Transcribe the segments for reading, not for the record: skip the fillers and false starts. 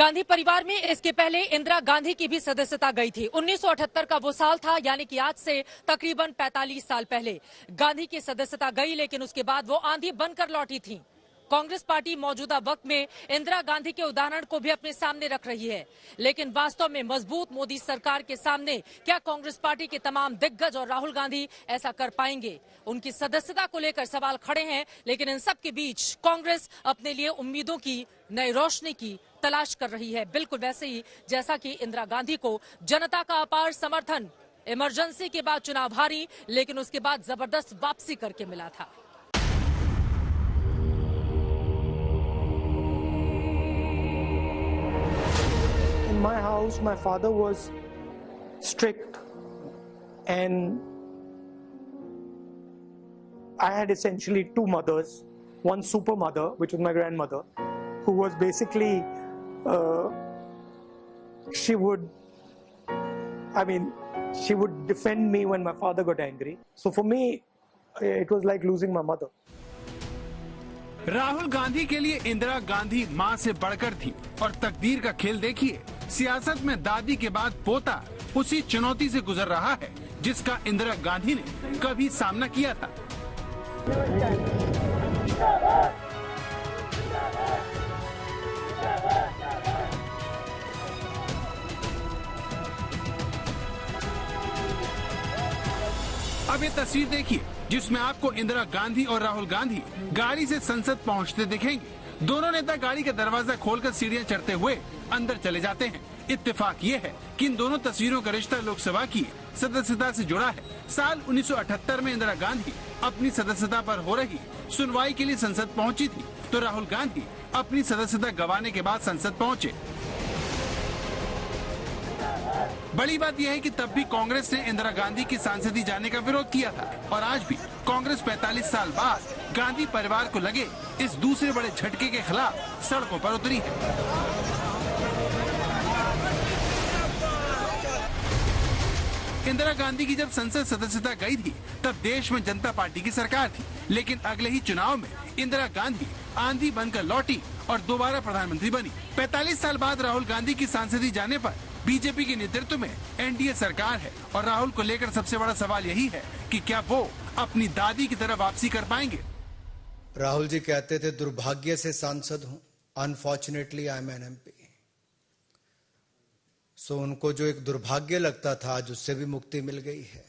गांधी परिवार में इसके पहले इंदिरा गांधी की भी सदस्यता गई थी। 1978 का वो साल था, यानी कि आज से तकरीबन 45 साल पहले गांधी की सदस्यता गई, लेकिन उसके बाद वो आंधी बनकर लौटी थी। कांग्रेस पार्टी मौजूदा वक्त में इंदिरा गांधी के उदाहरण को भी अपने सामने रख रही है, लेकिन वास्तव में मजबूत मोदी सरकार के सामने क्या कांग्रेस पार्टी के तमाम दिग्गज और राहुल गांधी ऐसा कर पाएंगे? उनकी सदस्यता को लेकर सवाल खड़े हैं, लेकिन इन सब के बीच कांग्रेस अपने लिए उम्मीदों की नई रोशनी की तलाश कर रही है, बिल्कुल वैसे ही जैसा कि इंदिरा गांधी को जनता का अपार समर्थन इमरजेंसी के बाद चुनाव हारी, लेकिन उसके बाद जबरदस्त वापसी करके मिला था। In my house, my father was strict, and I had essentially two mothers. One super mother, which was my grandmother, who was basically, she would defend me when my father got angry. So for me, it was like losing my mother. Rahul Gandhi के लिए इंदिरा गांधी मां से बढ़कर थी, और तकदीर का खेल देखिए, सियासत में दादी के बाद पोता उसी चुनौती से गुजर रहा है जिसका इंदिरा गांधी ने कभी सामना किया था। अब ये तस्वीर देखिए जिसमें आपको इंदिरा गांधी और राहुल गांधी गाड़ी से संसद पहुंचते दिखेंगे। दोनों नेता गाड़ी का दरवाजा खोलकर सीढ़ियां चढ़ते हुए अंदर चले जाते हैं। इत्तेफाक ये है कि इन दोनों तस्वीरों का रिश्ता लोकसभा की सदस्यता से जुड़ा है। साल 1978 में इंदिरा गांधी अपनी सदस्यता पर हो रही सुनवाई के लिए संसद पहुंची थी, तो राहुल गांधी अपनी सदस्यता गंवाने के बाद संसद पहुंचे। बड़ी बात यह है कि तब भी कांग्रेस ने इंदिरा गांधी की सांसदी जाने का विरोध किया था, और आज भी कांग्रेस 45 साल बाद गांधी परिवार को लगे इस दूसरे बड़े झटके के खिलाफ सड़कों पर उतरी है। इंदिरा गांधी की जब संसद सदस्यता गई थी तब देश में जनता पार्टी की सरकार थी, लेकिन अगले ही चुनाव में इंदिरा गांधी आंधी बनकर लौटी और दोबारा प्रधानमंत्री बनी। 45 साल बाद राहुल गांधी की सांसदी जाने पर बीजेपी के नेतृत्व में एनडीए सरकार है, और राहुल को लेकर सबसे बड़ा सवाल यही है कि क्या वो अपनी दादी की तरह वापसी कर पाएंगे। राहुल जी कहते थे दुर्भाग्य से सांसद हूं, unfortunately I am an MP. सो उनको जो एक दुर्भाग्य लगता था आज उससे भी मुक्ति मिल गई है।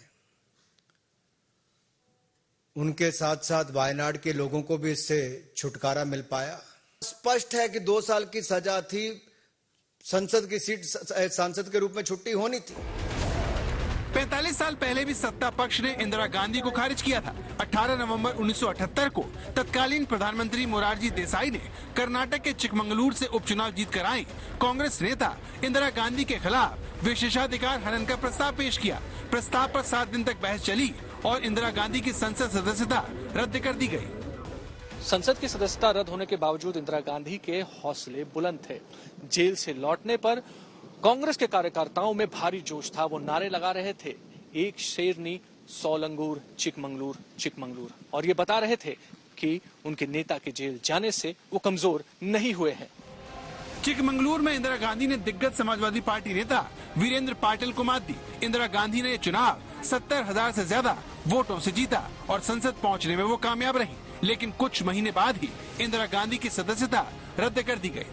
उनके साथ साथ वायनाड के लोगों को भी इससे छुटकारा मिल पाया। स्पष्ट है कि 2 साल की सजा थी, संसद की सीट सांसद के रूप में छुट्टी होनी थी। 45 साल पहले भी सत्ता पक्ष ने इंदिरा गांधी को खारिज किया था। 18 नवंबर 1978 को तत्कालीन प्रधानमंत्री मोरारजी देसाई ने कर्नाटक के चिकमंगलूर से उपचुनाव जीतकर आई कांग्रेस नेता इंदिरा गांधी के खिलाफ विशेषाधिकार हनन का प्रस्ताव पेश किया। प्रस्ताव पर 7 दिन तक बहस चली और इंदिरा गांधी की संसद सदस्यता रद्द कर दी गयी। संसद की सदस्यता रद्द होने के बावजूद इंदिरा गांधी के हौसले बुलंद थे। जेल से लौटने पर कांग्रेस के कार्यकर्ताओं में भारी जोश था। वो नारे लगा रहे थे, एक शेरनी 100 लंगूर, चिकमंगलूर चिकमंगलूर, और ये बता रहे थे कि उनके नेता के जेल जाने से वो कमजोर नहीं हुए हैं। चिकमंगलूर में इंदिरा गांधी ने दिग्गज समाजवादी पार्टी नेता वीरेंद्र पाटिल को मात दी। इंदिरा गांधी ने चुनाव 70,000 से ज्यादा वोटों से जीता और संसद पहुंचने में वो कामयाब रही, लेकिन कुछ महीने बाद ही इंदिरा गांधी की सदस्यता रद्द कर दी गई।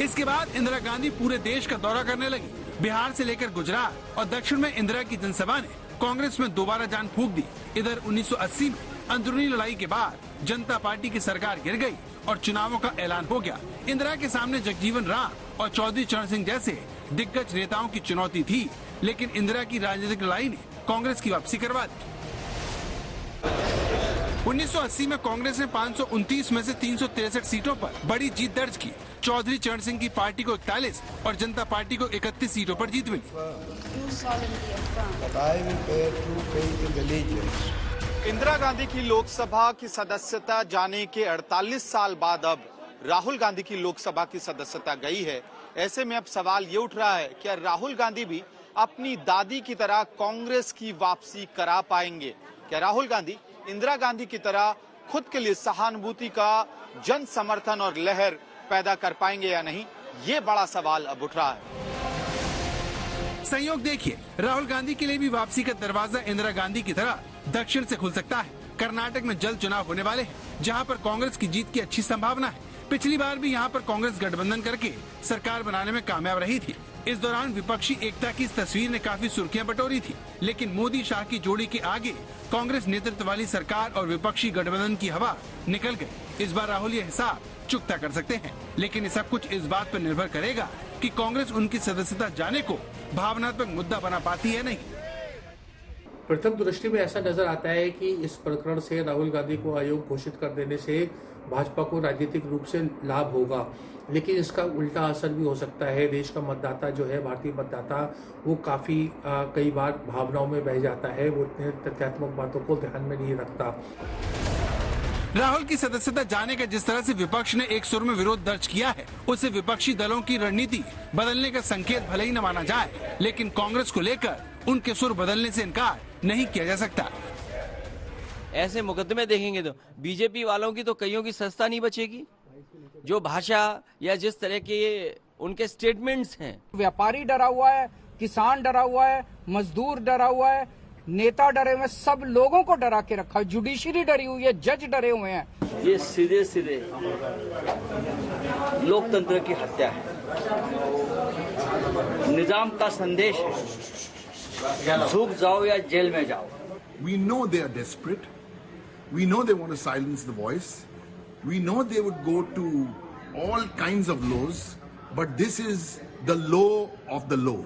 इसके बाद इंदिरा गांधी पूरे देश का दौरा करने लगी। बिहार से लेकर गुजरात और दक्षिण में इंदिरा की जनसभा ने कांग्रेस में दोबारा जान फूंक दी। इधर 1980 में अंदरूनी लड़ाई के बाद जनता पार्टी की सरकार गिर गई और चुनावों का ऐलान हो गया। इंदिरा के सामने जगजीवन राम और चौधरी चरण सिंह जैसे दिग्गज नेताओं की चुनौती थी, लेकिन इंदिरा की राजनीतिक लड़ाई ने कांग्रेस की वापसी करवा दी। 1980 में कांग्रेस ने 529 में से 363 सीटों पर बड़ी जीत दर्ज की। चौधरी चरण सिंह की पार्टी को 41 और जनता पार्टी को 31 सीटों पर जीत मिली। इंदिरा गांधी की लोकसभा की सदस्यता जाने के 48 साल बाद अब राहुल गांधी की लोकसभा की सदस्यता गई है। ऐसे में अब सवाल ये उठ रहा है, क्या राहुल गांधी भी अपनी दादी की तरह कांग्रेस की वापसी करा पाएंगे? क्या राहुल गांधी इंदिरा गांधी की तरह खुद के लिए सहानुभूति का जन समर्थन और लहर पैदा कर पाएंगे या नहीं? ये बड़ा सवाल अब उठ रहा है। संयोग देखिए, राहुल गांधी के लिए भी वापसी का दरवाजा इंदिरा गांधी की तरह दक्षिण से खुल सकता है। कर्नाटक में जल्द चुनाव होने वाले हैं, जहां पर कांग्रेस की जीत की अच्छी संभावना है। पिछली बार भी यहां पर कांग्रेस गठबंधन करके सरकार बनाने में कामयाब रही थी। इस दौरान विपक्षी एकता की इस तस्वीर ने काफी सुर्खियां बटोरी थी, लेकिन मोदी शाह की जोड़ी के आगे कांग्रेस नेतृत्व वाली सरकार और विपक्षी गठबंधन की हवा निकल गई। इस बार राहुल ये हिसाब चुकता कर सकते हैं, लेकिन ये सब कुछ इस बात पर निर्भर करेगा कि कांग्रेस उनकी सदस्यता जाने को भावनात्मक मुद्दा बना पाती है नहीं। प्रथम दृष्टि में ऐसा नजर आता है कि इस प्रकरण से राहुल गांधी को अयोग्य घोषित कर देने से भाजपा को राजनीतिक रूप से लाभ होगा, लेकिन इसका उल्टा असर भी हो सकता है। देश का मतदाता जो है, भारतीय मतदाता, वो काफी कई बार भावनाओं में बह जाता है, वो इतने तथ्यात्मक बातों को ध्यान में नहीं रखता। राहुल की सदस्यता जाने का जिस तरह से विपक्ष ने एक सुर में विरोध दर्ज किया है, उससे विपक्षी दलों की रणनीति बदलने का संकेत भले ही न माना जाए, लेकिन कांग्रेस को लेकर उनके सुर बदलने से इनकार नहीं किया जा सकता। ऐसे मुकदमे देखेंगे तो बीजेपी वालों की तो कईयों की सत्ता नहीं बचेगी। जो भाषा या जिस तरह के उनके स्टेटमेंट्स हैं, व्यापारी डरा हुआ है, किसान डरा हुआ है, मजदूर डरा हुआ है, नेता डरे हुए, सब लोगों को डरा के रखा है। जुडिशरी डरी हुई है, जज डरे हुए हैं। ये सीधे सीधे लोकतंत्र की हत्या है, निजाम का संदेश है, झुक जाओ या जेल में जाओ। We know they are desperate. We know they want to silence the voice. We know they would go to all kinds of laws, but this is the law of the law.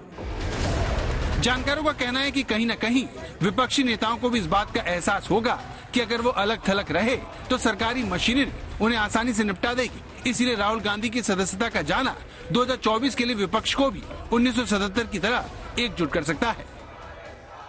जानकारों का कहना है कि कहीं न कहीं विपक्षी नेताओं को भी इस बात का एहसास होगा कि अगर वो अलग थलग रहे तो सरकारी मशीनरी उन्हें आसानी से निपटा देगी। इसीलिए राहुल गांधी की सदस्यता का जाना 2024 के लिए विपक्ष को भी 1977 की तरह एकजुट कर सकता है।